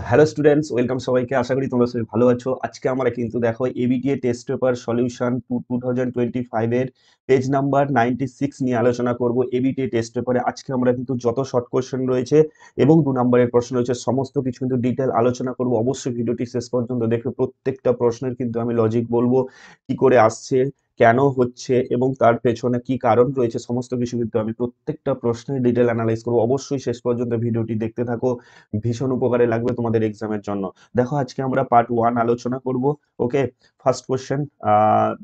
Hello students, welcome সবাইকে। আশা করি তোমরা সবাই ভালো আছো। আজকে আমরা কিন্তু দেখো এবিটিএ টেস্ট পেপার সলিউশন 2025 এর পেজ নাম্বার 96 নিয়ে আলোচনা করব। এবিটিএ টেস্ট পেপারে আজকে আমরা কিন্তু যত শর্ট কোশ্চেন রয়েছে এবং 2 নম্বরের প্রশ্ন রয়েছে সমস্ত কিছু কিন্তু ডিটেল আলোচনা করব। অবশ্যই ভিডিওটি শেষ পর্যন্ত দেখে প্রত্যেকটা প্রশ্নের কিন্তু আমি লজিক বলবো, কি করে আসছে, কেন হচ্ছে এবং তার পেছনে কি কারণ রয়েছে, সমস্ত কিছু কিন্তু আমি প্রত্যেকটা প্রশ্নের ডিটেল অ্যানালাইজ করবো। অবশ্যই শেষ পর্যন্ত ভিডিওটি দেখতে থাকো, ভীষণ উপকারে লাগবে তোমাদের এক্সামের জন্য। দেখো আজকে আমরা পার্ট 1 আলোচনা করব। ওকে, ফার্স্ট কোশ্চেন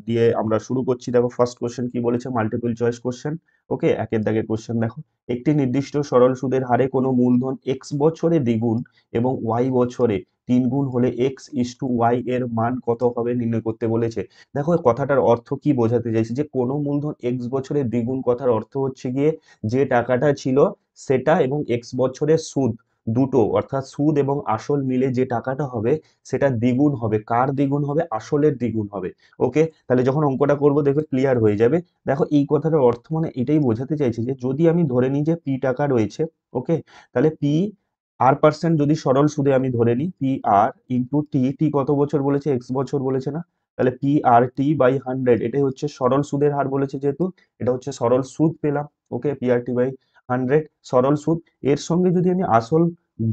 দিয়ে আমরা শুরু করছি। দেখো ফার্স্ট কোশ্চেন কি বলেছে, মাল্টিপল চয়েস কোশ্চেন। ওকে, একের দাগের কোশ্চেন দেখো, একটি নির্দিষ্ট সরল সুদের হারে কোনো মূলধন এক্স বছরে দ্বিগুণ এবং ওয়াই বছরে 3 গুণ হলে x/y এর মান কত হবে নির্ণয় করতে বলেছে। দেখো কথাটার অর্থ কি বোঝাতে চাইছে, যে কোনো মূলধন এক্স বছরে দ্বিগুণ, কথার অর্থ হচ্ছে গিয়ে যে টাকাটা ছিল সেটা এবং এক্স বছরের সুদ দুটো, অর্থাৎ সুদ এবং আসল মিলে যে টাকাটা হবে সেটা দ্বিগুণ হবে। কার দ্বিগুণ হবে? আসলের দ্বিগুণ হবে। ওকে, তাহলে যখন অঙ্কটা করবো দেখবে ক্লিয়ার হয়ে যাবে। দেখো এই কথাটার অর্থ মানে এটাই বোঝাতে চাইছে যে যদি আমি ধরে নিই যে পি টাকা রয়েছে, ওকে, তাহলে পি আর পার্সেন্ট যদি সরল সুদে আমি ধরে নিই, পি আর ইন্টু টি, টি কত বছর বলেছে? এক্স বছর বলেছে না? তাহলে পি আর টি বাই 100, এটাই হচ্ছে সরল সুদের হার বলেছে, যেহেতু এটা হচ্ছে সরল সুদ পেলাম। ওকে, পি আর টি বাই 100 সরল সুদ। এর সঙ্গে যদি আমি আসল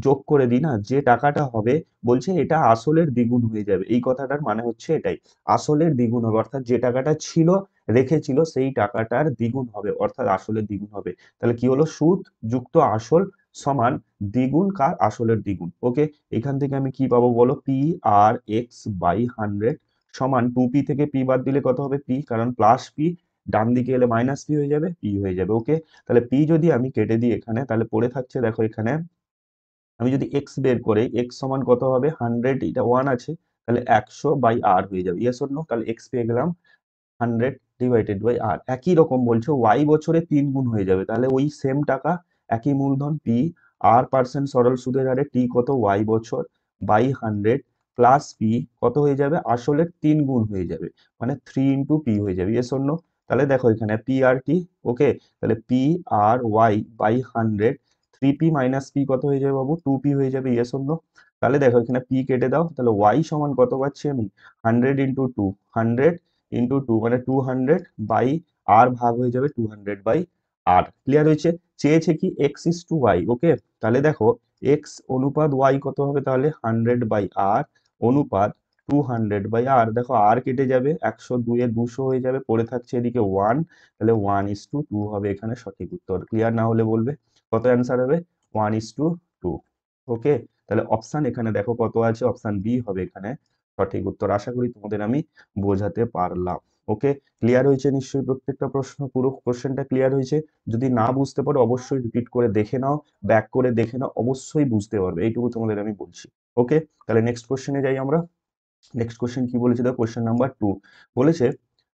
যোগ করে দিই না, যে টাকাটা হবে, বলছে এটা আসলের দ্বিগুণ হয়ে যাবে। এই কথাটার মানে হচ্ছে এটাই, আসলের দ্বিগুণ হবে, অর্থাৎ যে টাকাটা ছিল রেখেছিল সেই টাকাটার দ্বিগুণ হবে, অর্থাৎ আসলের দ্বিগুণ হবে। তাহলে কি হলো? সুদ যুক্ত আসল সমান দ্বিগুণ কার? আসলের দ্বিগুণ। ওকে, এখান থেকে আমি কি পাবো বলো? পি আর এক্স বাই 100 সমান 2p থেকে পি বাদ দিলে কত হবে? পি, কারণ প্লাস পি ডান দিকে এলে মাইনাস পি হয়ে যাবে, পি হয়ে যাবে। ওকে, তাহলে পি যদি আমি কেটে দিই এখানে, তাহলে পড়ে থাকছে দেখো এখানে, আমি যদি এক্স বের করে, এক্স সমান কত হবে? 100, এটা 1 আছে, তাহলে 100 বাই আর হয়ে যাবে। Yes or no? তাহলে এক্স পেয়ে গেলাম 100 ডিভাইডেড বাই আর। একই রকম বলছে ওয়াই বছরে 3 গুণ হয়ে যাবে, তাহলে ওই সেম টাকা, একই মূলধন পি, আর পার্সেন্ট সরল সুদের হারে টি কত? ওয়াই বছর বাই 100 প্লাস পি কত হয়ে যাবে? আসলের 3 গুণ হয়ে যাবে, মানে 3 × পি হয়ে যাবে। Yes or no? তাহলে দেখো এখানে পি আর টি। ওকে, তাহলে P R Y by 100, 3p minus P কত হয়ে যাবে বাবু? 2p হয়ে যাবে। Yes or no? তাহলে দেখো এখানে পি কেটে দাও, তাহলে ওয়াই সমান কত পাচ্ছি আমি? 100 × 2, 100 × 2 মানে 200 বাই আর ভাগ হয়ে যাবে 200 বাই আর। ক্লিয়ার হয়েছে? চেয়েছে কি? x/y। ওকে, তাহলে দেখো এক্স অনুপাত ওয়াই কত হবে? তাহলে 100 বাই আর অনুপাত 200 বাই আর। দেখো আর কেটে যাবে, 102 এ 200 হয়ে যাবে, পড়ে থাকছে এদিকে 1, তাহলে 1:2 হবে এখানে সঠিক উত্তর। ক্লিয়ার না হলে বলবে। কত অ্যান্সার হবে? 1:2। ওকে, তাহলে অপশন এখানে দেখো কত আছে, অপশন বি হবে এখানে সঠিক উত্তর। আশা করি তোমাদের আমি বোঝাতে পারলাম। ওকে, ক্লিয়ার হয়েছে নিশ্চয়ই? প্রত্যেকটা প্রশ্ন, পুরো কোশ্চেনটা ক্লিয়ার হয়েছে? যদি না বুঝতে পারো অবশ্যই রিপিট করে দেখে নাও, ব্যাক করে দেখে নাও, অবশ্যই বুঝতে পারবে, এইটুকু তোমাদের আমি বলছি। ওকে, তাহলে নেক্সট কোশ্চেনে যাই আমরা। নেক্সট কোশ্চেন কি বলেছে? দেখো কোশ্চেন নাম্বার 2 বলেছে,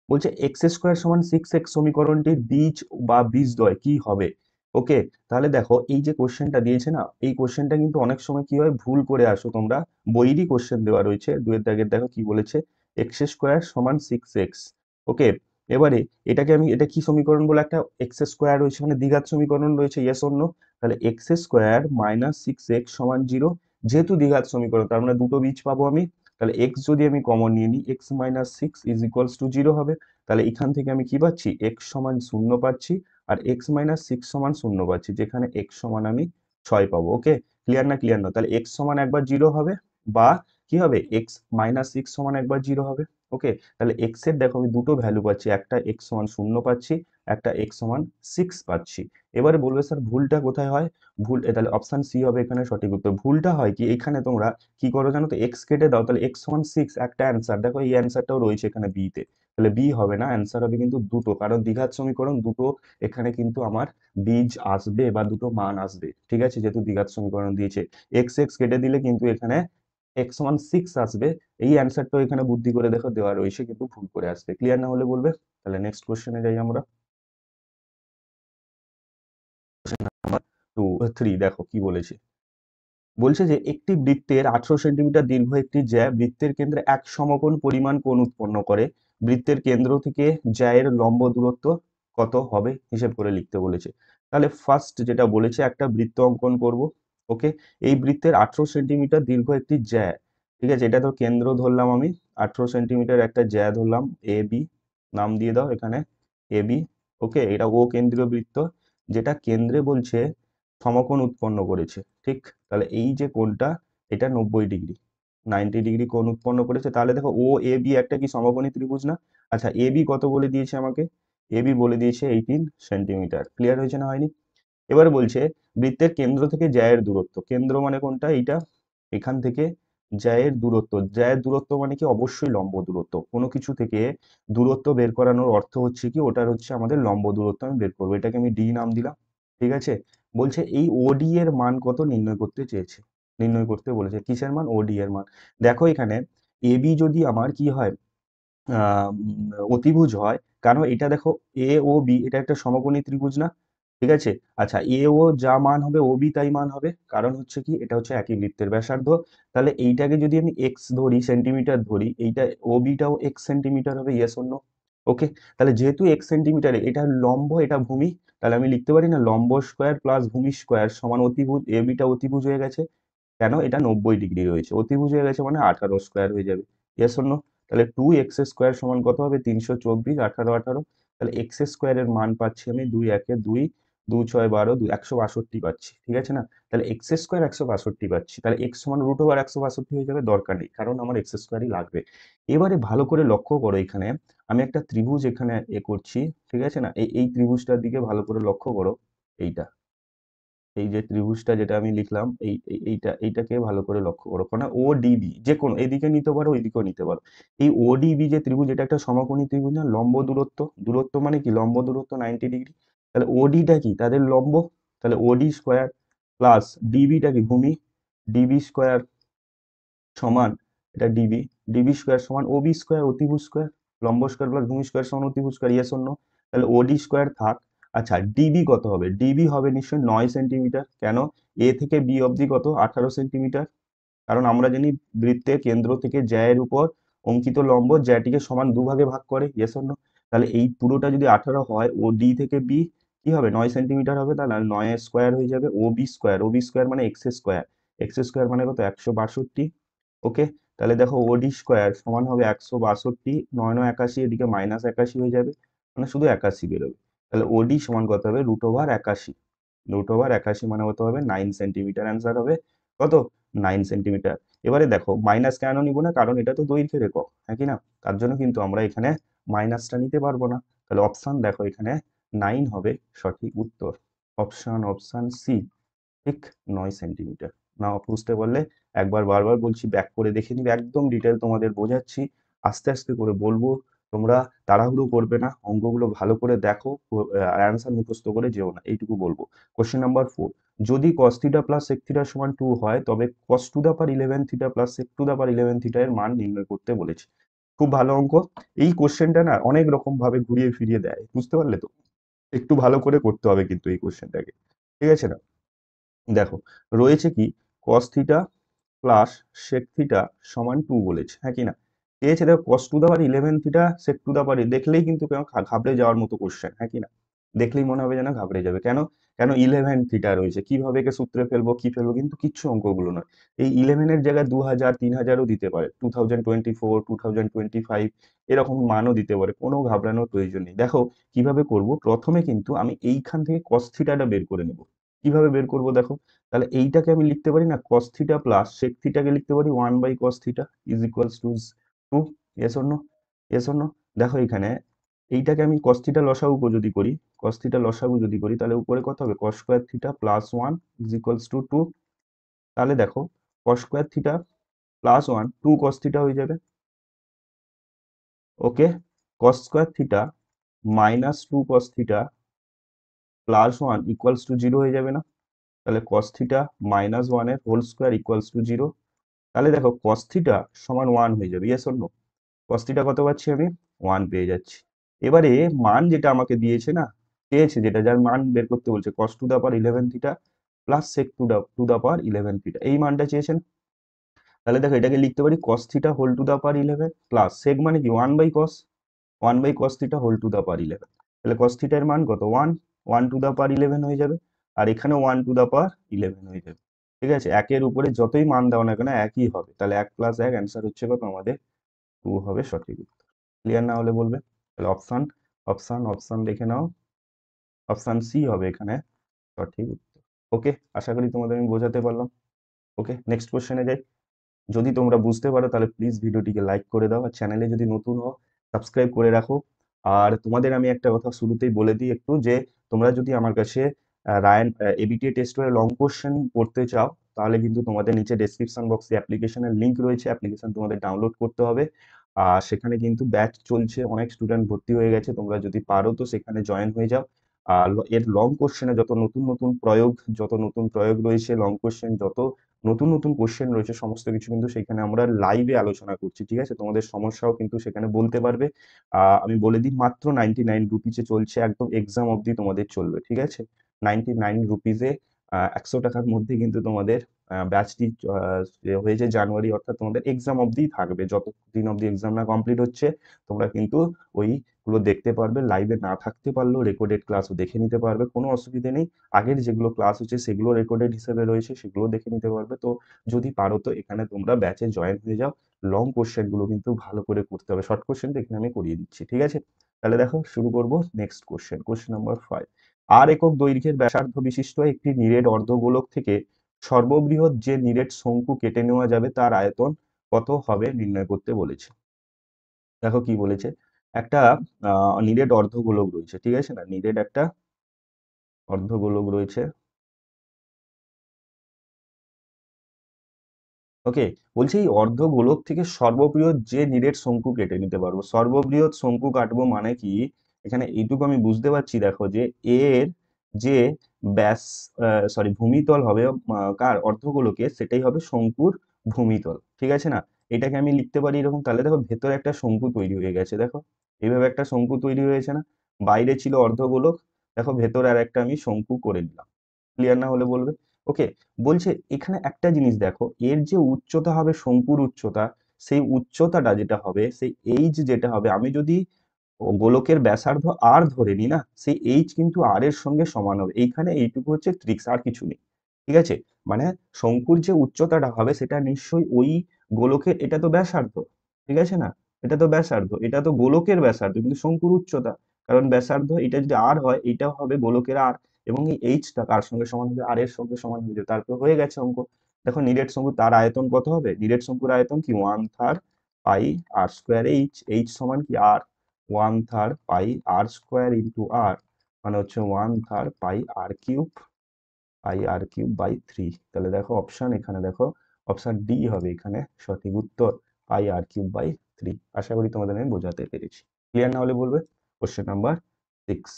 বলছে এক্স স্কোয়ার সমান 6x সমীকরণটির বীজ বা বীজদ্বয় কি হবে? ওকে, তাহলে দেখো এই যে কোশ্চেনটা দিয়েছে না, এই কোশ্চেনটা কিন্তু অনেক সময় কি হয়, ভুল করে আসো তোমরা। বইয়েরই কোশ্চেন দেওয়া রয়েছে, দুয়ের দাগের দেখো কি বলেছে, এক্স স্কোয়ার সমান 6x। ওকে, এবারে এটাকে আমি, এটা কি সমীকরণ বলে, একটা এক্স স্কোয়ার রয়েছে, মানে দ্বিঘাত সমীকরণ রয়েছে। Yes or no? তাহলে এক্স স্কোয়ার মাইনাস 6x সমান 0, যেহেতু দ্বিঘাত সমীকরণ তার মানে দুটো বীজ পাবো আমি। তাহলে এক্স যদি আমি কমন নিয়ে নিই, x minus 6 is equals two 0 হবে। তাহলে এখান থেকে আমি কি পাচ্ছি? এক্স সমান 0 পাচ্ছি, আর এক্স মাইনাস 6 সমান 0 পাচ্ছি, যেখানে এক্স সমান আমি 6 পাবো। ওকে, ক্লিয়ার না? ক্লিয়ার না? তাহলে এক্স সমান একবার 0 হবে, বা কি হবে? এক্স মাইনাস 6 সমান একবার 0 হবে। ওকে, তাহলে এক্স এর দেখো আমি দুটো ভ্যালু পাচ্ছি, একটা এক্স সমান 0 পাচ্ছি, একটা এক্স সমান 6 পাচ্ছি। এবারে বলবে স্যার ভুলটা কোথায় হয়? তাহলে অপশন সি হবে এখানে সঠিক উত্তর। ভুলটা হয় কি, এখানে তোমরা কি করো জানো তো? এক্স কেটে দাও, তাহলে এক্স সমান 6 একটা অ্যান্সার, দেখো এই অ্যান্সারটাও রয়েছে এখানে বি তে। তাহলে বি হবে না, অ্যান্সার হবে কিন্তু দুটো, কারণ দ্বিঘাত সমীকরণ দুটো, এখানে কিন্তু আমার বীজ আসবে বা দুটো মান আসবে। ঠিক আছে, যেহেতু দ্বিঘাত সমীকরণ দিয়েছে, এক্স এক্স কেটে দিলে কিন্তু এখানে এক্স সমান 6 আসবে। এই অ্যান্সারটাও এখানে বুদ্ধি করে দেখো দেওয়া রয়েছে, কিন্তু ভুল করে আসবে। ক্লিয়ার না হলে বলবে। তাহলে নেক্সট কোশ্চেনে যাই আমরা। 2 3 দেখো কি বলেছে, বলছে যে একটি বৃত্তের 18 সেন্টিমিটার দীর্ঘ একটি জ্যা বৃত্তের কেন্দ্রে এক সমকোণ পরিমাণ কোণ উৎপন্ন করে। বৃত্তের কেন্দ্র থেকে জ্যায়ের লম্ব দূরত্ব কত হবে হিসেব করে লিখতে বলেছে। তাহলে ফার্স্ট যেটা বলেছে, একটা বৃত্ত অঙ্কন করব। ওকে, এই বৃত্তের 18 সেন্টিমিটার দীর্ঘ একটি জ্যা, ঠিক আছে, এটা তো কেন্দ্র ধরলাম আমি, 18 সেন্টিমিটার একটা জ্যা ধরলাম, এ বি, নাম দিয়ে দাও এখানে এ বি। ওকে, এটা ও কেন্দ্রীয় বৃত্ত, যেটা কেন্দ্রে বলছে সমকোণ উৎপন্ন করেছে, ঠিক। তাহলে এই যে কোণটা, এটা 90 ডিগ্রি, 90 ডিগ্রি কোণ উৎপন্ন করেছে। তাহলে দেখো ও এ বি একটা কি সমকোণী ত্রিভুজ না? আচ্ছা, এ বি কত বলে দিয়েছে আমাকে? এ বি বলে দিয়েছে 18 সেন্টিমিটার। ক্লিয়ার হয়েছে না হয়নি? এবার বলছে বৃত্তের কেন্দ্র থেকে জ্যায়ের দূরত্ব, কেন্দ্র মানে কোনটা? এইটা, এখান থেকে জ্যায়ের দূরত্ব, জ্যায়ের দূরত্ব মানে কি? অবশ্যই লম্ব দূরত্ব। কোনো কিছু থেকে দূরত্ব বের করানোর অর্থ হচ্ছে কি, ওটার হচ্ছে আমাদের লম্ব দূরত্ব আমি বের করবো, এটাকে আমি ডি নাম দিলাম, ঠিক আছে। বলছে এই ওডি এর মান কত নির্ণয় করতে চেয়েছে, নির্ণয় করতে বলেছে কিসের মান? ওডি এর মান। দেখো এখানে এবি যদি আমার কি হয়, অতিভুজ হয়, কারণ এটা দেখো এ ও বি এটা একটা সমকোণী ত্রিভুজ না? ঠিক আছে। আচ্ছা, এ ও যা মান হবে ও বি তাই মান হবে, কারণ হচ্ছে কি এটা হচ্ছে একই বৃত্তের ব্যাসার্ধ। তাহলে এইটাকে যদি আমি এক্স ধরি, সেন্টিমিটার ধরি, এইটা ও বিটাও এক্স সেন্টিমিটার হবে, ইয়েস অন্য। ওকে, তাহলে যেহেতু এক্স সেন্টিমিটারে এটা লম্ব এটা ভূমি, তাহলে আমি লিখতে পারি না লম্ব স্কোয়ার প্লাস ভূমি স্কোয়ার সমান অতিভুজ, এ বিটা অতিভুজ হয়ে গেছে। কেন? এটা 90 ডিগ্রি রয়েছে, অতিভুজ হয়ে গেছে মানে 18 স্কোয়ার হয়ে যাবে, ইয়েস অন্য। তাহলে 2x² সমান কত হবে? 324, 18 18। তাহলে এক্স স্কোয়ারের মান পাচ্ছি আমি 2 একে 2, 2 6 12, 162 পাচ্ছি, ঠিক আছে না? তাহলে এক্স স্কোয়ার 162 পাচ্ছি, তাহলে এক্স সমান √162 হয়ে যাবে, দরকার নেই, কারণ আমার এক্স স্কোয়ারই লাগবে। এবারে ভালো করে লক্ষ্য করো, এখানে আমি একটা ত্রিভুজ এখানে করছি, ঠিক আছে না? এই ত্রিভুজটার দিকে ভালো করে লক্ষ্য করো, এইটা, এই যে ত্রিভুজটা যেটা আমি লিখলাম, এইটাকে ভালো করে লক্ষ্য করো, কারণ ও ডিবি যে কোনো এদিকে নিতে পারো ওইদিকেও নিতে পারো। এই ও ডিবি যে ত্রিভুজ, এটা একটা সমকোণী ত্রিভুজ না? লম্ব দূরত্ব, দূরত্ব মানে কি? লম্ব দূরত্ব 90 ডিগ্রি। তাহলে ওডিটা কি? তাদের লম্ব। তাহলে ওডি স্কোয়ার প্লাস ডিবিটা কি? ভূমি, ডিবি স্কোয়ার সমান, এটা ডিবি, ডিবি স্কোয়ার সমান ওবি স্কোয়ার, অতিভুজ স্কোয়ার, লম্ব স্কোয়ার প্লাস ভূমি স্কোয়ার সমান অতিভুজ স্কোয়ার, ইয়েস অন্য। তাহলে ওডি স্কোয়ার থাক। আচ্ছা, ডিবি কত হবে? ডিবি হবে নিশ্চয়ই 9 সেন্টিমিটার। কেন? এ থেকে বি অবধি কত? 18 সেন্টিমিটার। কারণ আমরা জানি বৃত্তের কেন্দ্র থেকে জ্যায়ের উপর অঙ্কিত লম্ব জ্যাটিকে সমান দুভাগে ভাগ করে, ইয়েস অন্য। তাহলে এই পুরোটা যদি 18 হয়, ও ডি থেকে বি কি হবে? 9 সেন্টিমিটার হবে, তাহলে 9 স্কোয়ার হয়ে যাবে। ও বি স্কোয়ার, ও বি স্কোয়ার মানে এক্স স্কোয়ার, এক্স স্কোয়ার মানে কত? 162। ওকে, তাহলে দেখো ওডি স্কোয়ার সমান হবে 162, 9 9 81, এদিকে -81 হয়ে যাবে, মানে শুধু 81 বেরোবে। তাহলে ওডি সমান কত হবে? √81, √81 মানে কত হবে? 9 সেন্টিমিটার। অ্যান্সার হবে কত? 9 সেন্টিমিটার। এবারে দেখো মাইনাস কেন নিব না? কারণ এটা তো দৈর্ঘ্যের একক, হ্যাঁ কি না? তার জন্য কিন্তু আমরা এখানে মাইনাসটা নিতে পারবো না। তাহলে অপশন দেখো এখানে 9 হবে সঠিক উত্তর, অপশন সি, ঠিক, 9 সেন্টিমিটার। না বুঝতে পারলে একবার বারবার বলছি, ব্যাক করে দেখে নিবে, একদম ডিটেল তোমাদের বোঝাচ্ছি, আস্তে আস্তে করে বলবো, তোমরা তাড়াহুড়ো করবে না, অঙ্কগুলো ভালো করে দেখো, আর অ্যান্সার মুখস্থ করে যেও না, এইটুকু বলবো। কোশ্চেন নাম্বার 4, যদি cos θ প্লাস sec θ সমান 2 হয়, তবে cos to the power 11 θ plus sec to the power 11 θ এর মান নির্ণয় করতে বলেছে। খুব ভালো অঙ্ক। এই কোশ্চেনটা না অনেক রকম ভাবে ঘুরিয়ে ফিরিয়ে দেয়, বুঝতে পারলে তো? একটু ভালো করে করতে হবে কিন্তু এই কোশ্চেনটাকে, ঠিক আছে না? দেখো রয়েছে কি, cos theta plus sec theta সমান 2 বলেছে, হ্যাঁ কি না? চেয়েছে দেখো cos to the power 11 theta sec to the power, দেখলেই কিন্তু কেমন ঘাবড়ে যাওয়ার মতো কোশ্চেন, হ্যাঁ কি না? দেখলেই মনে হবে যেন ঘাবড়ে যাবে। কেন? কেন 11 থিটা রয়েছে, কিভাবে একে সূত্রে ফেলবো কি ফেলবো, কিন্তু কিচ্ছু অঙ্কগুলো নয়। এই 11 এর জায়গায় 2000 3000ও দিতে পারে, 2024 2025 এরকম মানও দিতে পারে, কোনো ঘাবড়ানোর প্রয়োজন নেই। দেখো কিভাবে করব, প্রথমে কিন্তু আমি এইখান থেকে cos থিটাটা বের করে নেব। কিভাবে বের করব দেখো, তাহলে এইটাকে আমি লিখতে পারি না, cos থিটা প্লাস sec থিটাকে লিখতে পারি 1/cos theta is equals to 2, yes or no? Yes or no? দেখো এখানে এইটাকে আমি cos থিটা লসাগু যদি করি, cos থিটা লসাগু যদি করি, তাহলে উপরে কত হবে? cos square theta plus 1 is equals to 2। তাহলে দেখো cos square theta plus 1 2 cos theta হয়ে যাবে। ওকে, cos square theta minus 2 cos theta plus 1 equals to 0 হয়ে যাবে না? তাহলে cos থিটা মাইনাস 1 এর হোল স্কয়ার ইকুয়ালস টু 0। তাহলে দেখো cos থিটা সমান 1 হয়ে যাবে, yes or no? cos theta কত পাচ্ছি আমি? 1 পেয়ে যাচ্ছি। এবারে মান যেটা আমাকে দিয়েছে না, পেয়েছে যেটা, যার মান বের করতে বলছে, cos to the power 11 theta plus sec to the power 11 theta, এই মানটা চেয়েছেন। তাহলে দেখো এটাকে লিখতে পারি cos theta whole to the power 11 plus sec মানে কি 1/cos theta whole to the power 11। তাহলে cos থিটা এর মান কত? 1, 1 টু দা পাওয়ার 11 হয়ে যাবে, আর এখানে 1 টু দা পাওয়ার 11 হয়ে যাবে। ঠিক আছে, একের উপরে যতই মান দাও না কেন একই হবে, তাহলে 1 + 1 অ্যান্সার হচ্ছে কত আমাদের 2 হবে সঠিক উত্তর। ক্লিয়ার না হলে বলবে। তাহলে অপশন অপশন অপশন দেখে নাও, অপশন সি হবে এখানে সঠিক উত্তর। ওকে, আশা করি তোমাদের আমি বোঝাতে পারলাম। ওকে, নেক্সট কোশ্চেনে যাই। যদি তোমরা বুঝতে পারো তাহলে প্লিজ ভিডিওটিকে লাইক করে দাও, আর চ্যানেলে যদি নতুন হও সাবস্ক্রাইব করে রাখো। আর তোমাদের আমি একটা কথা শুরুতেই বলে দিই একটু, যে তোমরা যদি আমার কাছে রায়ন এবিটিএ টেস্টের লং কোশ্চেন পড়তে চাও, তাহলে কিন্তু তোমাদের নিচে ডেসক্রিপশন বক্সে অ্যাপ্লিকেশনের লিংক রয়েছে, অ্যাপ্লিকেশন তোমাদের ডাউনলোড করতে হবে। আর সেখানে কিন্তু ব্যাচ চলছে, অনেক স্টুডেন্ট ভর্তি হয়ে গেছে, তোমরা যদি পারো তো সেখানে জয়েন হয়ে যাও। আর এর লং কোশ্চেনে যত নতুন নতুন প্রয়োগ, যত নতুন প্রয়োগ রয়েছে, লং কোশ্চেন যত নতুন নতুন কোশ্চেন রয়েছে, সমস্ত কিছু কিন্তু সেখানে আমরা লাইভে আলোচনা করছি। ঠিক আছে, তোমাদের সমস্যাও কিন্তু সেখানে বলতে পারবে। আমি বলে দিই, মাত্র 99 রুপিসে চলছে, একদম এক্সাম অবধি তোমাদের চলবে। ঠিক আছে, 99 রুপিসে 100 টাকার মধ্যে কিন্তু তোমাদের ব্যাচটি হয়েছে জানুয়ারি, অর্থাৎ তোমাদের এক্সাম অবধি থাকবে, যতদিন অবধি এক্সাম না কমপ্লিট হচ্ছে তোমরা কিন্তু ওইগুলো দেখতে পারবে। লাইভে না থাকতে পারলেও রেকর্ডেড ক্লাসও দেখে নিতে পারবে, কোনো অসুবিধে নেই। আগের যেগুলো ক্লাস হচ্ছে সেগুলো রেকর্ডেড হিসেবে রয়েছে, সেগুলো দেখে নিতে পারবে। তো যদি পারো তো এখানে তোমরা ব্যাচে জয়েন হয়ে যাও। লং কোশ্চেন গুলো কিন্তু ভালো করে করতে হবে, শর্ট কোশ্চেন এখানে আমি করিয়ে দিচ্ছি। ঠিক আছে, তাহলে দেখো শুরু করব। Next question, question number 5। আর একক দৈর্ঘ্যের ব্যাসার্ধ বিশিষ্ট একটি নিরেট অর্ধগোলক থেকে সর্ববৃহৎ যে নিরেট শঙ্কু কেটে নেওয়া যাবে তার আয়তন কত হবে নির্ণয় করতে বলেছে। দেখো কি বলেছে, একটা নিরেট অর্ধগোলক রয়েছে, ঠিক আছে না, নিরেট একটা অর্ধগোলক রয়েছে। ওকে, বলছি এই অর্ধগোলক থেকে সর্ববৃহৎ যে নিরেট শঙ্কু কেটে নিতে পারবো। সর্ববৃহৎ শঙ্কু কাটবো মানে কি, এখানে এইটুকু আমি বুঝতে পারছি, দেখো যে এর যে ব্যাস, সরি ভূমিতল হবে কার অর্ধগোলকে, সেটাই হবে শঙ্কুর ভূমিতল। ঠিক আছে না, এটাকে আমি লিখতে পারি এরকম। তাহলে দেখো ভেতরে একটা শঙ্কু তৈরি হয়ে গেছে, দেখো এইভাবে একটা শঙ্কু তৈরি হয়েছে না, বাইরে ছিল অর্ধগোলক, দেখো ভেতরে আর একটা আমি শঙ্কু করে নিলাম। ক্লিয়ার না হলে বলবে। ওকে, বলছে এখানে একটা জিনিস দেখো, এর যে উচ্চতা হবে শঙ্কুর উচ্চতা, সেই উচ্চতাটা যেটা হবে, সেই এইচ যেটা হবে, আমি যদি গোলকের ব্যাসার্ধ আর ধরে নিই না, সেই এইচ কিন্তু আর এর সঙ্গে সমান হবে। এইখানে এইটুকু হচ্ছে ট্রিক্স, আর কিছু নেই। ঠিক আছে, মানে শঙ্কুর যে উচ্চতাটা হবে সেটা নিশ্চয়ই ওই গোলকের, এটা তো ব্যাসার্ধ, ঠিক আছে না, এটা তো ব্যাসার্ধ, এটা তো গোলকের ব্যাসার্ধ, কিন্তু শঙ্কুর উচ্চতা, কারণ ব্যাসার্ধ এটা যদি আর হয়, এটাও হবে গোলকের আর, এবং এই এইচটা কার সঙ্গে সমান হবে, আর এর সঙ্গে সমান হয়ে যাবে, তারপর হয়ে গেছে অঙ্ক। দেখো নিরেট শঙ্কু, তার আয়তন কত হবে, নিরেট শঙ্কুর আয়তন কি 1/3 পাই আর স্কোয়ার এইচ, এইচ সমান কি আর, 1/3 পাই আর স্কোয়ার ইন্টু আর, মানে হচ্ছে 1/3 পাই আর কিউব, বাই 3। তাহলে দেখো অপশন, এখানে দেখো অপশন ডি হবে এখানে সঠিক উত্তর, πr³/3। আশা করি তোমাদের আমি বোঝাতে পেরেছি। ক্লিয়ার না হলে বলবে। Question number 6।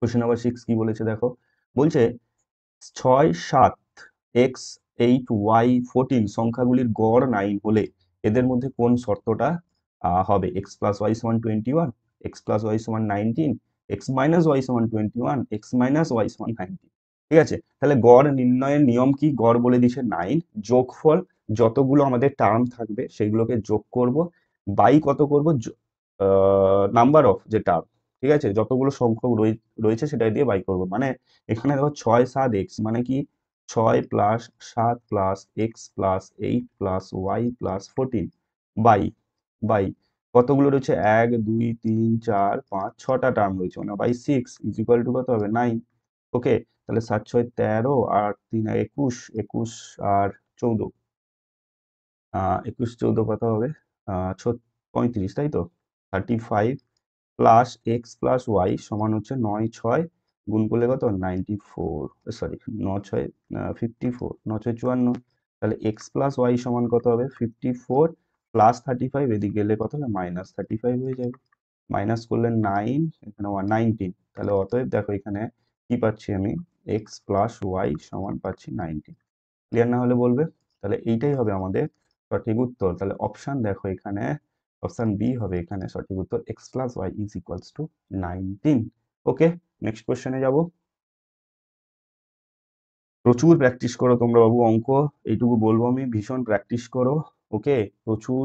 কোশ্চেন নাম্বার 6 কি বলেছে দেখো, বলছে 6, 7, এক্স, 8, ওয়াই, 14 সংখ্যাগুলির গড় 9 হলে এদের মধ্যে কোন শর্তটা হবে, এক্স প্লাস ওয়াই সমান 21, এক্স প্লাস ওয়াই সমান 19, এক্স মাইনাস ওয়াই সমান 21, এক্স মাইনাস ওয়াই সমান 19। ঠিক আছে, তাহলে গড় নির্ণয়ের নিয়ম কি, গড় বলে দিছে 9, যোগফল যতগুলো আমাদের টার্ম থাকবে সেগুলোকে যোগ করব, বাই কত করব, নাম্বার অফ যে টার্ম, ঠিক আছে, যতগুলো সংখ্যক রয়েছে সেটা দিয়ে বাই করব। মানে এখানে দেখো 6, 7 এক্স মানে কি, 6 plus 7 plus X plus 8 plus Y plus 14, by by কতগুলো রয়েছে, 1 2 3 4 5 6টা টার্ম রয়েছে, মানে বাই 6 ইজ ইকুয়াল টু কত হবে 9। ওকে, তাহলে 7 6 13 আর 3 21, 21 আর 14, 21 14 কত হবে, 35, তাই তো, 35 প্লাস এক্স প্লাস ওয়াই সমান হচ্ছে 9 6 গুণ করলে কত 94, সরি 9 6 54, 9 6 54, তাহলে এক্স প্লাস ওয়াই সমান কত হবে 54 প্লাস 35, এদিকে গেলে কত হবে -35 হয়ে যাবে, মাইনাস করলে 9, এখানে 19, তাহলে অতএব দেখো এখানে কি পাচ্ছি আমি, এক্স প্লাস ওয়াই সমান পাচ্ছি 19। ক্লিয়ার না হলে বলবে। তাহলে এইটাই হবে আমাদের সঠিক উত্তর। তাহলে অপশন দেখো এখানে, অপশন বি হবে এখানে সঠিক উত্তর, X plus Y is equals to 19। Okay, next কোশ্চেনে যাব। প্রচুর প্র্যাকটিস করো তোমরা বাবু অঙ্ক, এইটুকু বলবো আমি, ভীষণ প্র্যাকটিস করো। ওকে, প্রচুর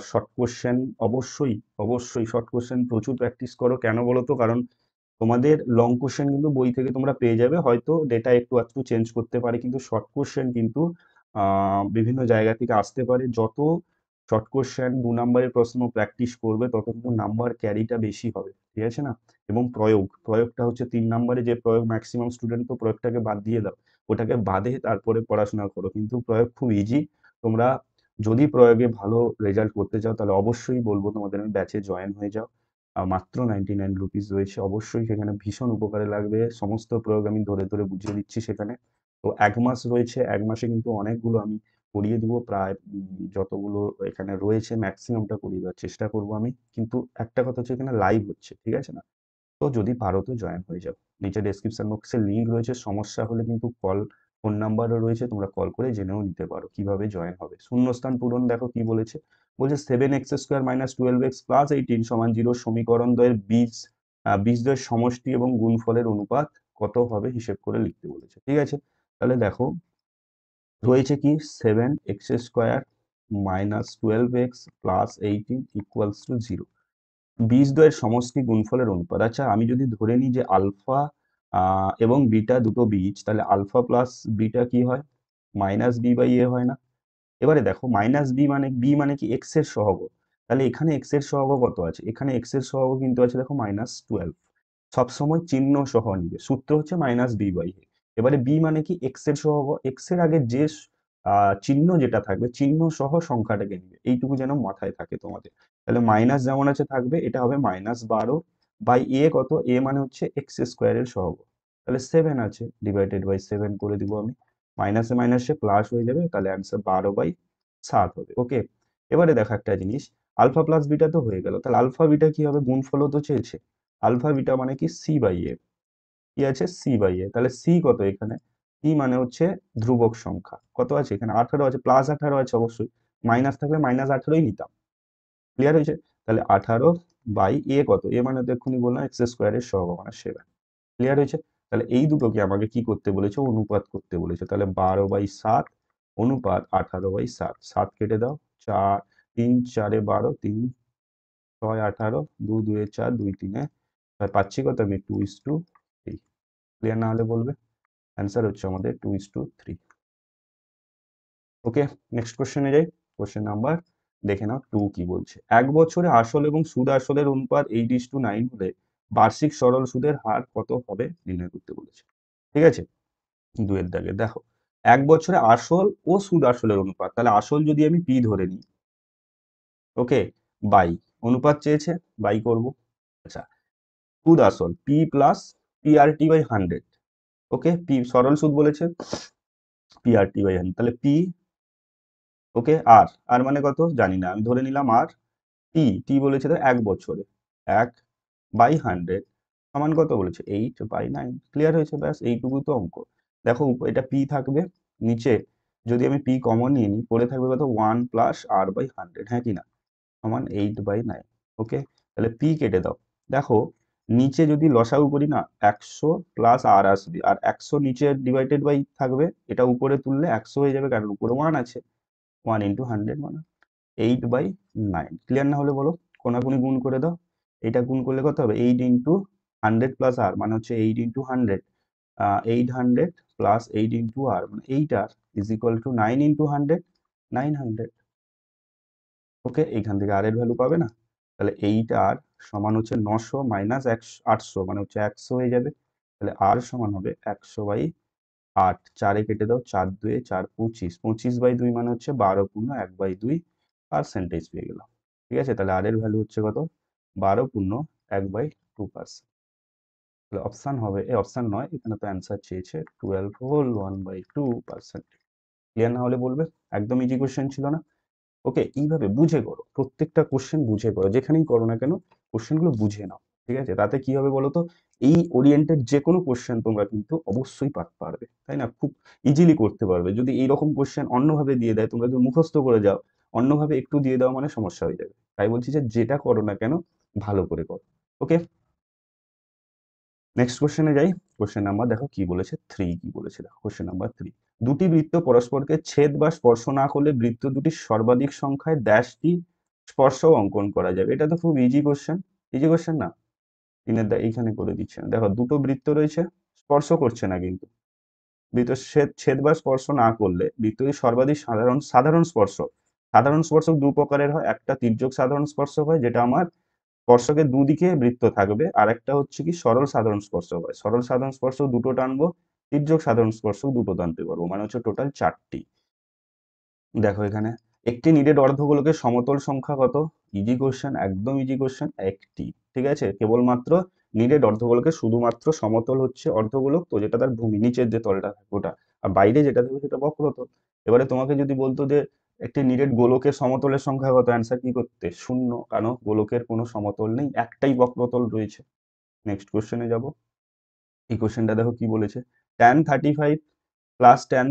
শর্ট কোশ্চেন, অবশ্যই অবশ্যই শর্ট কোশ্চেন প্রচুর প্র্যাকটিস করো। কেন বলো তো, কারণ তোমাদের লং কোশ্চেন কিন্তু বই থেকে তোমরা পেয়ে যাবে, হয়তো ডেটা একটু একটু চেঞ্জ করতে পারে, কিন্তু শর্ট কোশ্চেন কিন্তু বিভিন্ন জায়গা থেকে আসতে পারে। যত শর্ট কোশ্চেন 2 নম্বরের প্রশ্ন প্র্যাকটিস করবে তত কিন্তু নাম্বার ক্যারিটা বেশি হবে, ঠিক আছে না? এবং প্রয়োগটা হচ্ছে 3 নম্বরে যে প্রয়োগ, ম্যাক্সিমাম স্টুডেন্ট তো প্রয়োগটাকে বাদ দিয়ে দাও, ওটাকে বাদে তারপরে পড়াশোনা করো, কিন্তু প্রয়োগ খুব ইজি। তোমরা যদি প্রয়োগে ভালো রেজাল্ট করতে চাও তাহলে অবশ্যই বলবো তোমাদের আমি ব্যাচে জয়েন হয়ে যাও। মাত্র 99 রুপিস রয়েছে, অবশ্যই সেখানে ভীষণ উপকারে লাগবে। সমস্ত প্রয়োগ আমি ধরে ধরে বুঝিয়ে দিচ্ছি সেখানে। তো 1 মাস রয়েছে, 1 মাসে কিন্তু অনেকগুলো আমি করিয়ে দেবো, প্রায় যতগুলো এখানে রয়েছে ম্যাক্সিমামটা করিয়ে দেওয়ার চেষ্টা করবো আমি। কিন্তু একটা কথা হচ্ছে এখানে লাইভ হচ্ছে, ঠিক আছে না? তো যদি পারো তো জয়েন হয়ে যাও। নিচে ডেসক্রিপশন বক্সে লিঙ্ক রয়েছে, সমস্যা হলে কিন্তু ফোন নাম্বারও রয়েছে, তোমরা কল করে জেনেও নিতে পারো কিভাবে জয়েন হবে। শূন্যস্থান পূরণ দেখো কি বলেছে, বলছে 7x² - 12x + 18 = 0 সমীকরণ দ্বয়ের বীজদ্বয়ের সমষ্টি এবং গুণফলের অনুপাত কত হবে হিসেব করে লিখতে বলেছে, ঠিক আছে? তাহলে দেখো রয়েছে কি, 7x² - 12x + 18 = 0 বীজদ্বয়ের সমষ্টি গুণফলের অনুপাত। আচ্ছা, আমি যদি ধরে নিই যে আলফা এবং বিটা দুটো বীজ, তাহলে আলফা প্লাস বিটা কি হয়, -b/a হয় না? এবারে দেখো বি মানে কি, এক্স এর সহগ। তাহলে এখানে এক্স এর সহগ কত আছে, এখানে এক্স এর সহগ কিন্তু আছে দেখো -12। সবসময় চিহ্ন সহ নিবে, সূত্র হচ্ছে -b/a। এবারে বি মানে কি, এক্স এর সহগ, এক্স এর আগে যে চিহ্ন যেটা থাকবে চিহ্ন সহ সংখ্যাটাকে নিবে, এইটুকু যেন মাথায় থাকে তোমাদের। তাহলে মাইনাস যেমন আছে থাকবে, এটা হবে -12/a। কত, এ মানে হচ্ছে x² সহগ, তাহলে 7 আছে, /7 করে দিব আমি। মাইনাসে মাইনাসে প্লাস হয়ে যাবে, তাহলে অ্যান্সার 12/7 হবে। ওকে, এবারে দেখো একটা জিনিস, আলফা প্লাস বিটা তো হয়ে গেল, তাহলে আলফা বিটা কি হবে, গুণফলও তো চেয়েছে। আলফা বিটা মানে কি, c/a। কি আছে, c/a। তাহলে c কত এখানে, c মানে হচ্ছে ধ্রুবক সংখ্যা, কত আছে এখানে 18 আছে, +18 আছে অবশ্যই, মাইনাস থাকলে -18ই নিতাম। ক্লিয়ার হয়েছে? তাহলে 18/a কত, এ মানে তো এক্ষুনি বললাম x² সহগ মানে 7। ক্লিয়ার হয়েছে? তাহলে এই দুটোকে আমাকে কি করতে বলেছে, অনুপাত করতে বলেছে। তাহলে 12/7 অনুপাত 18/7, 7 কেটে দাও, 4 3 4 12, 3 6 18, 2 2 4, 2 3 পাচ্ছি কত আমি, 2:3। ক্লিয়ার না হলে বলবে। অ্যান্সার হচ্ছে আমাদের 2:3। ওকে, নেক্সট কোশ্চেনে যাই। কোশ্চেন নাম্বার দেখে নাও 2 কি বলছে, 1 বছরে আসল এবং সুদ আসলের অনুপাত 8:9 হলে বার্ষিক সরল সুদের হার কত হবে নির্ণয় করতে বলেছে, ঠিক আছে? 2 এর দাগে দেখো, 1 বছরে আসল ও সুদ আসলের অনুপাত, তাহলে আসল যদি আমি পি ধরে নিই, ওকে, বাই, অনুপাত চেয়েছে, বাই করব। আচ্ছা, সুদ আসল পি প্লাস PRT/100। ওকে, পি সরল সুদ বলেছে, PRT/100, তাহলে পি, ওকে, আর আর মানে কত জানি না, আমি ধরে নিলাম আর। টি বলেছে তো 1 বছরে, 1/100 সমান কত বলেছে, 8/9। ক্লিয়ার হয়েছে, ব্যাস এইটুকু তো অঙ্ক। দেখো এটা পি থাকবে, নিচে যদি আমি পি কমন নিয়ে নিই, পড়ে থাকবে কত, 1 + r/100, হ্যাঁ কি না, সমান 8/9। ওকে, তাহলে পি কেটে দাও। দেখো নিচে যদি লসাগু করি না, 100 প্লাস আর আসবে, আর 100 নিচে ডিভাইডেড বাই থাকবে, এটা উপরে তুললে 100 হয়ে যাবে, কারণ উপরে 1 আছে। 1 × 100 মানে 8/9। ক্লিয়ার না হলে বলো, কোনাকুনি গুণ করে দাও। এটা গুণ করলে কত হবে, 8 × 100 প্লাস আর মানে হচ্ছে 8 × 100, 800 প্লাস 8 × r মানে 8r ইজ ইকুয়াল টু 9 × 100, 900। ওকে, এইখান থেকে আর এর ভ্যালু পাবে না, তাহলে 8r সমান হচ্ছে 900 মাইনাস 800 মানে হচ্ছে 100 হয়ে যাবে। তাহলে r সমান হবে 100/8। 4 কেটে দাও, 4 2 4 25, 25/2 মানে হচ্ছে 12 × 1/2 পার্সেন্টেজ পেয়ে গেলাম। ঠিক আছে, তাহলে আর এর ভ্যালু হচ্ছে কত, 12 × 1/2। তাহলে অপশন হবে, অপশন নয়, এখানে তো অ্যান্সার চেয়েছে 12 হোল 1/2%। ক্লিয়ার না হলে বলবে। একদম ইজি কোশ্চেন ছিল না? ওকে, এইভাবে বুঝে করো, প্রত্যেকটা কোশ্চেন বুঝে করো, যেখানেই করো না কেন কোশ্চেনগুলো বুঝে নাও, ঠিক আছে? তাতে কি হবে বলো তো, এই ওরিয়েন্টেড যে কোনো কোশ্চেন তোমরা কিন্তু অবশ্যই পারবে, তাই না? খুব ইজিলি করতে পারবে। যদি এইরকম কোশ্চেন অন্যভাবে দিয়ে দেয়, তোমরা যদি মুখস্থ করে যাও, অন্যভাবে একটু দিয়ে দাও মানে সমস্যা হয়ে যাবে। তাই বলছি যে যেটা করো না কেন ভালো করে করো। ওকে, নেক্সট কোশ্চেনে যাই। কোশ্চেন নাম্বার দেখো কি বলেছে, 3 কি বলেছে দেখো, কোশ্চেন নাম্বার 3, দুটি বৃত্ত পরস্পরকে ছেদ বা স্পর্শ না করলে বৃত্ত দুটির সর্বাধিক সংখ্যায় ড্যাশটি স্পর্শ অঙ্কন করা যাবে। এটা তো খুব ইজি কোশ্চেন, ইজি কোশ্চেন না? এইখানে করে দিচ্ছে না। দেখো দুটো বৃত্ত রয়েছে, স্পর্শ করছে না কিন্তু। বৃত্ত ছেদ ছেদ বা স্পর্শ না করলে বৃত্তটি সর্বাধিক সাধারণ সাধারণ স্পর্শ। সাধারণ স্পর্শক দু প্রকারের হয়, একটা তির্যক সাধারণ স্পর্শক হয় যেটা আমার স্পর্শকের দুদিকে বৃত্ত থাকবে, আর একটা হচ্ছে কি সরল সাধারণ স্পর্শক হয়। সরল সাধারণ স্পর্শক দুটো টানবো, তির্যক সাধারণ স্পর্শক দুটো টানতে পারবো, মানে হচ্ছে টোটাল 4টি। দেখো এখানে একটি নিরেট অর্ধগোলকের সমতল সংখ্যা কত? ইজি কোশ্চেন, একদম ইজি কোশ্চেন, একটি। ঠিক আছে, কেবলমাত্র নিরেট অর্ধগোলকের শুধুমাত্র সমতল হচ্ছে অর্ধগোলক, তো যেটা তার ভূমি নিচের যে তলটা থাকে ওটা, আর বাইরে যেটা থাকবে সেটা বক্রতল। এবারে তোমাকে যদি বলতো যে একটি নিরেট গোলকের সমতলের সংখ্যা কত, অ্যান্সার কি করতে? শূন্য, কারণ গোলকের কোনো সমতল নেই, একটাই বক্রতল রয়েছে। নেক্সট কোশ্চেনে যাব। এই কোশ্চেনটা দেখো কি বলেছে, tan 35 প্লাস tan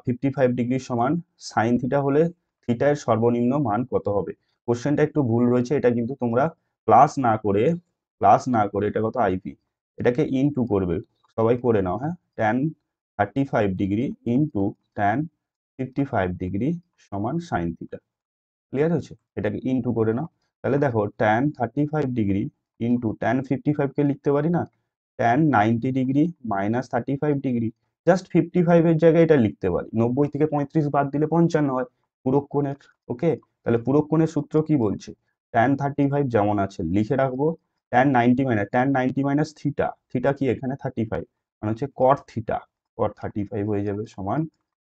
55 ডিগ্রি সমান সাইন থিটা হলে থিটা এর সর্বনিম্ন মান কত হবে? কোশ্চেনটা একটু ভুল রয়েছে, এটা কিন্তু তোমরা প্লাস না করে এটা কত আইপি, এটাকে ইনটু করবে। সবাই করে নাও, হ্যাঁ। tan 35 degree into tan 55 degree সমান সাইন থিটা। ক্লিয়ার হয়েছে? এটাকে ইনটু করে নাও। তাহলে দেখো tan 35 ডিগ্রি ইনটু tan 55 কে লিখতে পারি না tan 90 degree minus 35 degree. Just 55 এর জায়গায় এটা লিখতে পারি, 90 থেকে 35 বাদ দিলে 55 হয় পুরো কোণের। ওকে, তাহলে পুরো কোণের সূত্র কি বলছে? tan 35 যেমন আছে লিখে রাখবো, tan 90 মাইনাস থিটা, থিটা কি এখানে 35, মানে হচ্ছে cot 35 হয়ে যাবে সমান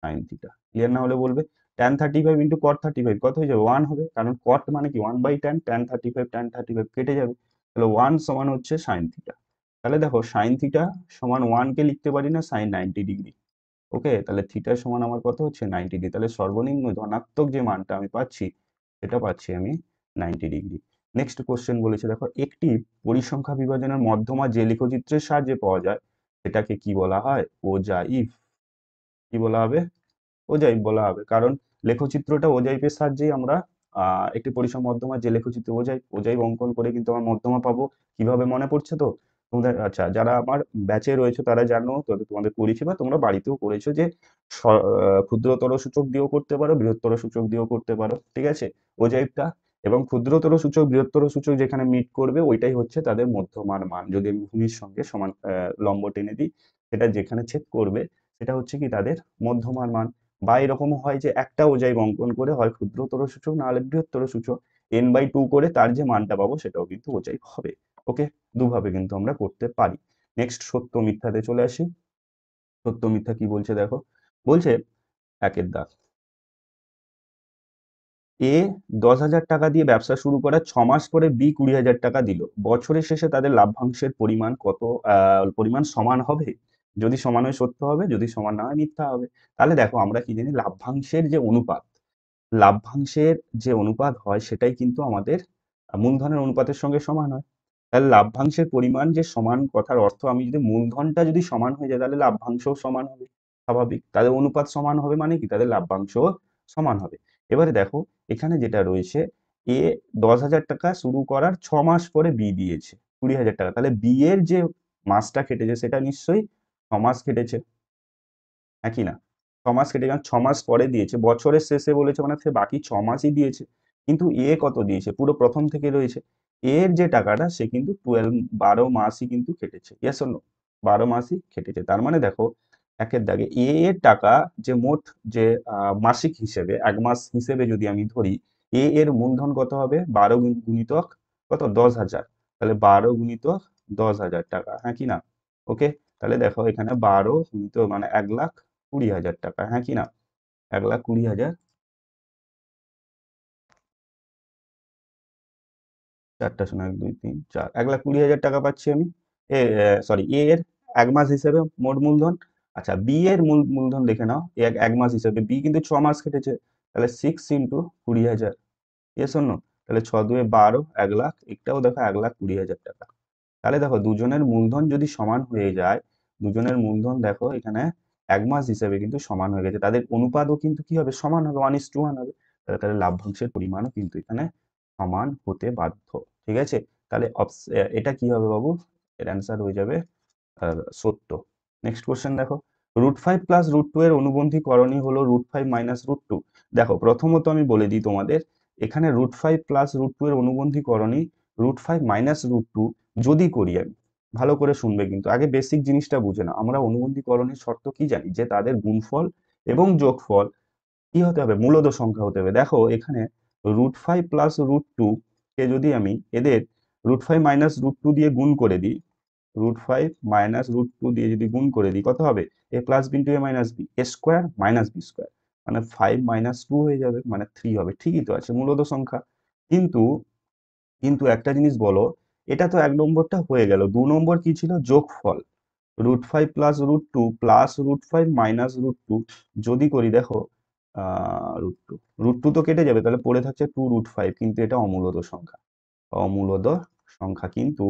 সাইন থিটা। ক্লিয়ার না হলে বলবে। tan 35 ইন্টু cot 35 কত হয়ে যাবে? 1 হবে, কারণ cot মানে কি 1/tan, tan 35 কেটে যাবে, তাহলে 1 সমান হচ্ছে সাইন থিটা। তাহলে দেখো সাইন থিটা সমান 1 কে লিখতে পারি না সাইন 90 ডিগ্রি। ওকে, তাহলে থিটা সমান আমার কত হচ্ছে 90 ডিগ্রি, তাহলে সর্বনিম্ন ধনাত্মক যে মানটা আমি পাচ্ছি সেটা পাচ্ছি আমি 90 ডিগ্রি। নেক্সট কোশ্চেন বলেছে দেখো, একটি পরিসংখ্যা বিভাজনের মধ্যমা যে লেখচিত্রের সাহায্যে পাওয়া যায় সেটাকে কি বলা হয়? ওজাইভ। কি বলা হবে? ওজাইভ বলা হবে, কারণ লেখচিত্রটা ওজাইভের সাহায্যেই আমরা একটি পরিসম মধ্যমা যে লেখচিত্র ওজাইভ অঙ্কন করে কিন্তু আমরা মধ্যমা পাবো। কিভাবে মনে পড়ছে তো তোমাদের? আচ্ছা, যারা আমার ব্যাচে রয়েছে তারা জানো, তো তোমাদের করেছি বা তোমরা বাড়িতেও করেছো যে ক্ষুদ্রতর সূচক দিয়েও করতে পারো, বৃহত্তর সূচক দিয়েও করতে পারো। ঠিক আছে, ওজাইভটা এবং ক্ষুদ্রতর সূচক বৃহত্তর সূচক যেখানে মিট করবে ওইটাই হচ্ছে তাদের মধ্যমার মান। যদি আমি ভূমির সঙ্গে সমান লম্ব টেনে দিই, সেটা যেখানে ছেদ করবে সেটা হচ্ছে কি তাদের মধ্যমার মান। বা এরকম হয় যে একটা ওজাইভ অঙ্কন করে হয় ক্ষুদ্রতর সূচক না হলে বৃহত্তর সূচক n/2 করে তার যে মানটা পাবো সেটাও কিন্তু ওজাইভ হবে। ওকে, দুভাবে কিন্তু আমরা করতে পারি। নেক্সট সত্য মিথ্যাতে চলে আসি। সত্য মিথ্যা কি বলছে দেখো, বলছে একের দাগ, এ 10,000 টাকা দিয়ে ব্যবসা শুরু করার 6 মাস পরে বি 20,000 টাকা দিল, বছরের শেষে তাদের লাভ্যাংশের পরিমাণ কত? পরিমাণ সমান হবে? যদি সমান হয় সত্য হবে, যদি সমান না হয় মিথ্যা হবে। তাহলে দেখো আমরা কি জানি, লাভ্যাংশের যে অনুপাত হয় সেটাই কিন্তু আমাদের মূলধনের অনুপাতের সঙ্গে সমান হয়। তাহলে লাভ্যাংশের পরিমাণ যে সমান, কথার অর্থ আমি যদি মূলধনটা যদি সমান হয়ে যায় তাহলে লাভ্যাংশও সমান হবে, স্বাভাবিক। তাদের অনুপাত সমান হবে মানে কি তাদের লাভ্যাংশও সমান হবে। এবারে দেখো এখানে যেটা রয়েছে, এ 10,000 টাকা শুরু করার 6 মাস পরে বি দিয়েছে 20,000 টাকা, তাহলে বি এর যে মাসটা কেটেছে সেটা নিশ্চয়ই 6 মাস কেটেছে, একই না? 6 মাস কেটে গেল, 6 মাস পরে দিয়েছে, বছরের শেষে বলেছে মানে সে বাকি 6 মাসই দিয়েছে। কিন্তু এ কত দিয়েছে? পুরো প্রথম থেকে রয়েছে। এর যে টাকাটা সে কিন্তু 12 মাসই কিন্তু কেটেছে, ইয়েস অর নো? 12 মাসই কেটেছে। তার মানে দেখো একের দাগে এ এর টাকা যে মোট যে মাসিক হিসেবে 1 মাস হিসেবে যদি আমি ধরি, এ এর মূলধন কত হবে? 12 গুণিতক কত? 10,000। তাহলে 12 গুণিতক 10,000 টাকা, হ্যাঁ কি না? ওকে, তাহলে দেখো এখানে 12 গুণিত মানে 1,20,000 টাকা, হ্যাঁ কি না? 1,20,000, 4টা শূন্য, 1 2 3 4, 1,20,000 টাকা পাচ্ছি আমি। সরি, এ এর 1 মাস হিসেবে মোট মূলধন। আচ্ছা, বি এর মূলধন দেখে নাও, এক মাস হিসেবে বি কিন্তু 6 মাস কেটেছে, তাহলে 6 ইন্টু 20,000, ইয়েস অর নো? তাহলে 6 2 12, 1,00,000, এটাও দেখো 1,20,000 টাকা। তাহলে দেখো দুজনের মূলধন যদি সমান হয়ে যায়, দুজনের মূলধন দেখো এখানে 1 মাস হিসেবে কিন্তু সমান হয়ে গেছে, তাদের অনুপাতও কিন্তু কি হবে? সমান হবে, 1:1 হবে। তাহলে তাহলে লাভ্যাংশের পরিমাণও কিন্তু এখানে সমান হতে বাধ্য। ঠিক আছে, তাহলে এটা কি হবে বাবু? এর অ্যান্সার হয়ে যাবে সত্য। নেক্সট কোশ্চেন দেখো, √5 প্লাস √2 এর অনুবন্ধী করণী হলো √5 মাইনাস √2। দেখো প্রথমত আমি বলে দিই তোমাদের, এখানে √5 প্লাস √2 এর অনুবন্ধী করণী √5 মাইনাস √2 যদি করি আমি, ভালো করে শুনবে কিন্তু আগে বেসিক জিনিসটা বুঝে না। আমরা অনুবন্ধীকরণের শর্ত কি জানি, যে তাদের গুণফল এবং যোগফল কি হতে হবে, মূলদ সংখ্যা হতে হবে। দেখো এখানে √5 প্লাস √2 কে যদি আমি এদের √5 মাইনাস √2 দিয়ে গুণ করে দিই, √5 মাইনাস √2 দিয়ে যদি গুণ করে দিই, কত হবে, a plus B into A minus B, A square minus B square, মানে 5 মাইনাস 2 হয়ে যাবে, মানে 3 হবে। ঠিকই তো আছে, মূলদ সংখ্যা। কিন্তু কিন্তু একটা জিনিস বলো, এটা তো 1 নম্বরটা হয়ে গেল, 2 নম্বর কি ছিল, যোগফল। √5 প্লাস √2 প্লাস √5 মাইনাস √2 যদি করি, দেখো √2 √2 তো কেটে যাবে, তাহলে পড়ে থাকছে 2 √5, কিন্তু এটা অমূলদ সংখ্যা, অমূলদ সংখ্যা। কিন্তু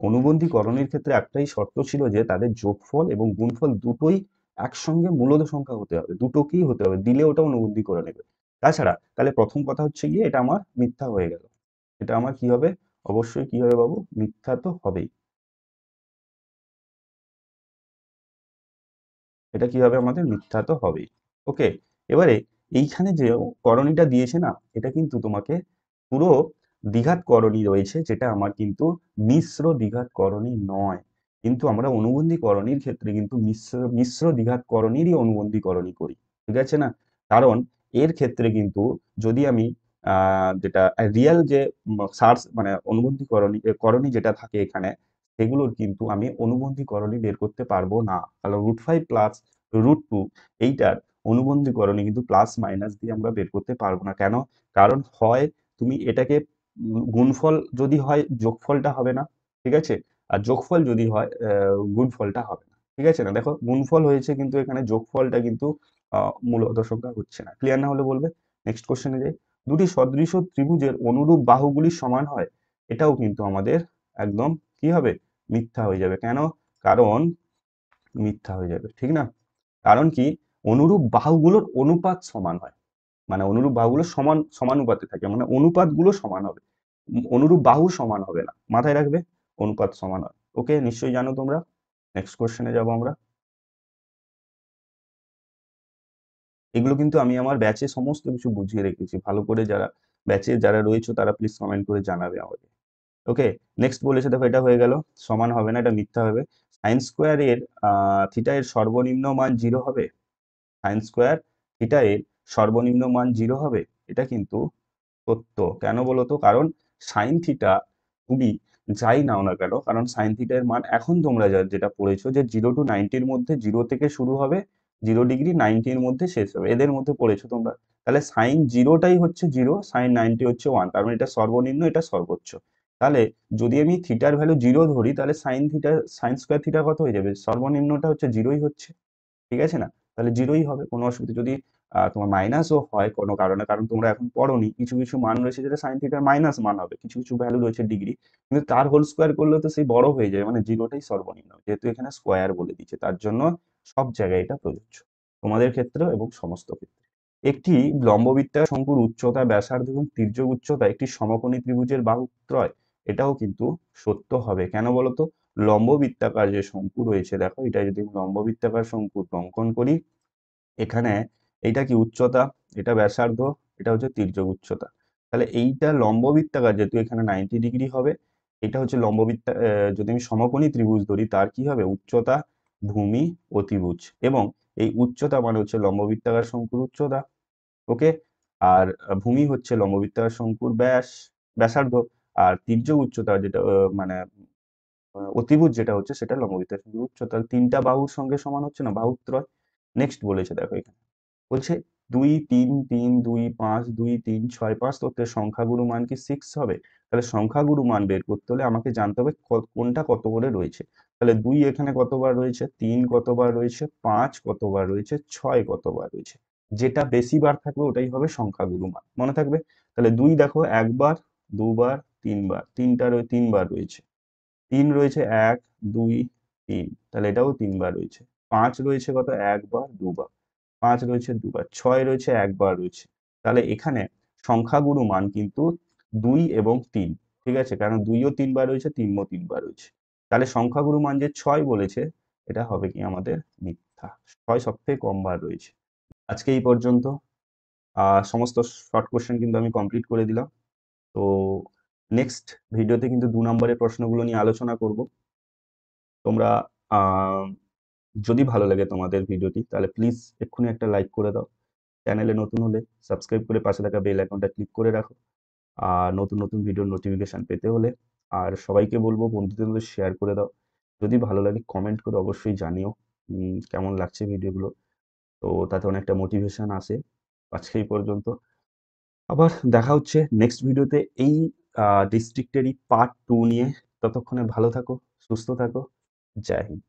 অনুবন্ধীকরণের ক্ষেত্রে একটাই শর্ত ছিল, যে তাদের যোগফল এবং গুণফল দুটোই একসঙ্গে মূলদ সংখ্যা হতে হবে, দুটোকেই হতে হবে, দিলে ওটা অনুবন্ধী করে নেবে। তাছাড়া তাহলে প্রথম কথা হচ্ছে গিয়ে এটা আমার মিথ্যা হয়ে গেল, এটা আমার কি হবে, অবশ্যই কি হবে বাবু, মিথ্যা তো হবেই। এটা কি হবে, আমাদের মিথ্যা তো হবেই। ওকে, এবারে এইখানে যে করণীটা দিয়েছে না, এটা কিন্তু তোমাকে পুরো দ্বিঘাত করণী রয়েছে, যেটা আমার কিন্তু মিশ্র দ্বিঘাত করণী নয়। কিন্তু আমরা অনুবন্ধী করণীর ক্ষেত্রে কিন্তু মিশ্র মিশ্র দ্বিঘাত করণীরই অনুবন্ধী করণী করি, ঠিক আছে না? কারণ এর ক্ষেত্রে কিন্তু যদি আমি যেটা রিয়েল যে সার্চ মানে অনুবন্ধী করণী করণী যেটা থাকে এখানে, সেগুলোর কিন্তু আমি অনুবন্ধী করণী বের করতে পারবো না। কারণ √5 প্লাস √2 এইটার অনুবন্ধী করণী কিন্তু প্লাস মাইনাস দিয়ে আমরা বের করতে পারবো না। কেন? কারণ হয় তুমি এটাকে গুণফল যদি হয় যোগফলটা হবে না, ঠিক আছে? আর যোগফল যদি হয় গুণফলটা হবে না, ঠিক আছে না? দেখো গুণফল হয়েছে, কিন্তু এখানে যোগফলটা কিন্তু মূলদ সংখ্যা হচ্ছে না। ক্লিয়ার না হলে বলবে। নেক্সট কোশ্চেনে যাই। দুটি সদৃশ ত্রিভুজের অনুরূপ বাহুগুলি সমান হয়, এটাও কিন্তু আমাদের একদম কি হবে, মিথ্যা হয়ে যাবে। কেন? কারণ মিথ্যা হয়ে যাবে, ঠিক না? কারণ কি, অনুরূপ বাহুগুলোর অনুপাত সমান হয়, মানে অনুরূপ বাহুগুলো সমান সমানুপাতে থাকে, মানে অনুপাতগুলো সমান হবে। অনুরূপ বাহু সমান হবে না, মাথায় রাখবে, অনুপাত সমান হয়। ওকে, নিশ্চয়ই জানো তোমরা। নেক্সট কোশ্চেনে যাবো আমরা। এগুলো কিন্তু আমি আমার ব্যাচে সমস্ত কিছু বুঝিয়ে রেখেছি, ভালো করে যারা ব্যাচে যারা রয়েছে তারা প্লিজ কমেন্ট করে জানাবে আমাকে। ওকে, নেক্সট বলেছে, দেখো এটা হয়ে গেল, সমান হবে না, এটা মিথ্যা হবে। সাইন স্কোয়ার এর থিটা এর সর্বনিম্ন মান 0 হবে, সাইন স্কোয়ার থিটা এর সর্বনিম্ন মান 0 হবে, এটা কিন্তু সত্য। কেন বলো তো? কারণ সাইন থিটা তুমি যাই নাও না কেন, কারণ সাইন থিটা এর মান এখন তোমরা যেটা পড়েছো, যে 0 to 90 মধ্যে, 0 থেকে শুরু হবে, 0 ডিগ্রি 90 মধ্যে শেষ হবে, এদের মধ্যে পড়েছো তোমরা। তাহলে সাইন 0টাই হচ্ছে 0, সাইন 90 হচ্ছে 1, তার মানে এটা সর্বনিম্ন, এটা সর্বোচ্চ। তাহলে যদি আমি থিটার ভ্যালু 0 ধরি, তাহলে সাইন স্কোয়ার থিটা কত হয়ে যাবে, সর্বনিম্নটা হচ্ছে 0ই হচ্ছে, ঠিক আছে না? তাহলে 0ই হবে, কোনো অসুবিধা। যদি তোমার মাইনাসও হয় কোনো কারণে, কারণ তোমরা এখন পড়োনি, কিছু কিছু মান রয়েছে যেটা সাইন থিটার মাইনাস মান হবে, কিছু কিছু ভ্যালু রয়েছে ডিগ্রি, কিন্তু তার হোল স্কোয়ার করলে তো সেই বড় হয়ে যায়, মানে 0টাই সর্বনিম্ন, যেহেতু এখানে স্কোয়ার বলে দিচ্ছে, তার জন্য সব জায়গায় এটা প্রযোজ্য, তোমাদের ক্ষেত্রেও এবং সমস্ত ক্ষেত্রে। একটি লম্ববৃত্তাকার শঙ্কুর উচ্চতা, ব্যাসার্ধ এবং তির্যক উচ্চতা একটি সমকোণী ত্রিভুজের বাহুত্রয়, এটাও কিন্তু সত্য হবে। কেন বলতো? লম্ববৃত্তাকার যে শঙ্কু রয়েছে, দেখো এটা যদি লম্ববৃত্তাকার শঙ্কু অঙ্কন করি, এখানে এইটা কি উচ্চতা, এটা ব্যাসার্ধ, এটা হচ্ছে তির্যক উচ্চতা। তাহলে এইটা লম্ববৃত্তাকার, যেহেতু এখানে 90 ডিগ্রি হবে, এটা হচ্ছে যদি আমি সমকোণী ত্রিভুজ ধরি, তার কি হবে, উচ্চতা, ভূমি, অতিভুজ, এবং এই উচ্চতা মানে হচ্ছে লম্ববৃত্তাকার শঙ্কুর উচ্চতা। ওকে, আর ভূমি হচ্ছে লম্ববৃত্তাকার শঙ্কুর ব্যাসার্ধ, আর তির্যক উচ্চতা যেটা মানে অতিভুজ যেটা হচ্ছে, সেটা লম্ববৃত্তাকার শঙ্কুর উচ্চতা। তিনটা বাহুর সঙ্গে সমান হচ্ছে না, বাহুত্রয়। নেক্সট বলেছে, দেখো এখানে বলছে 2 3 3 2 5 2 3 6 5 তথ্যের সংখ্যাগুরু মান কি 6 হবে? তাহলে সংখ্যাগুরু মান বের করতে হলে আমাকে জানতে হবে কোনটা কত করে রয়েছে। তাহলে 2 এখানে কতবার রয়েছে, 3 কতবার রয়েছে, 5 কতবার রয়েছে, 6 কতবার রয়েছে, যেটা বেশি বার থাকবে ওটাই হবে সংখ্যাগুরু মান, মনে থাকবে। তাহলে 2 দেখো একবার, দুবার, তিনবার, তিনবার রয়েছে। 3 রয়েছে 1 2 3, তাহলে এটাও 3বার রয়েছে। 5 রয়েছে কত, একবার, দুবার। 5 রয়েছে দুবার, 6 রয়েছে একবার রয়েছে। তাহলে এখানে সংখ্যাগুরু মান কিন্তু 2 এবং 3, ঠিক আছে? কারণ 2 ও 3বার রয়েছে, 3 ও 3বার রয়েছে। তাহলে সংখ্যাগুরু মান যে 6 বলেছে, এটা হবে কি আমাদের মিথ্যা। 6 সবথেকে কম বার রয়েছে। আজকে এই পর্যন্ত। সমস্ত শর্ট কোশ্চেন কিন্তু আমি কমপ্লিট করে দিলাম। তো নেক্সট ভিডিওতে কিন্তু 2 নম্বরের প্রশ্নগুলো নিয়ে আলোচনা করব। তোমরা যদি ভালো লাগে তোমাদের ভিডিওটি তাহলে প্লিজ এক্ষুনি একটা লাইক করে দাও। চ্যানেলে নতুন হলে সাবস্ক্রাইব করে পাশে থাকা বেল আইকনটা ক্লিক করে রাখো। আর নতুন নতুন ভিডিওর নোটিফিকেশন পেতে হলে আর সবাইকে বলবো বন্ধুদের মধ্যে শেয়ার করে দাও। যদি ভালো লাগে কমেন্ট করে অবশ্যই জানিও কেমন লাগছে ভিডিওগুলো। তো তাতে অনেকটা মোটিভেশন আসে। আজকে এই পর্যন্ত। আবার দেখা হচ্ছে নেক্সট ভিডিওতে এই ডিস্ট্রিক্টেরই পার্ট 2 নিয়ে। ততক্ষণে ভালো থাকো, সুস্থ থাকো। জয় হিন্দ।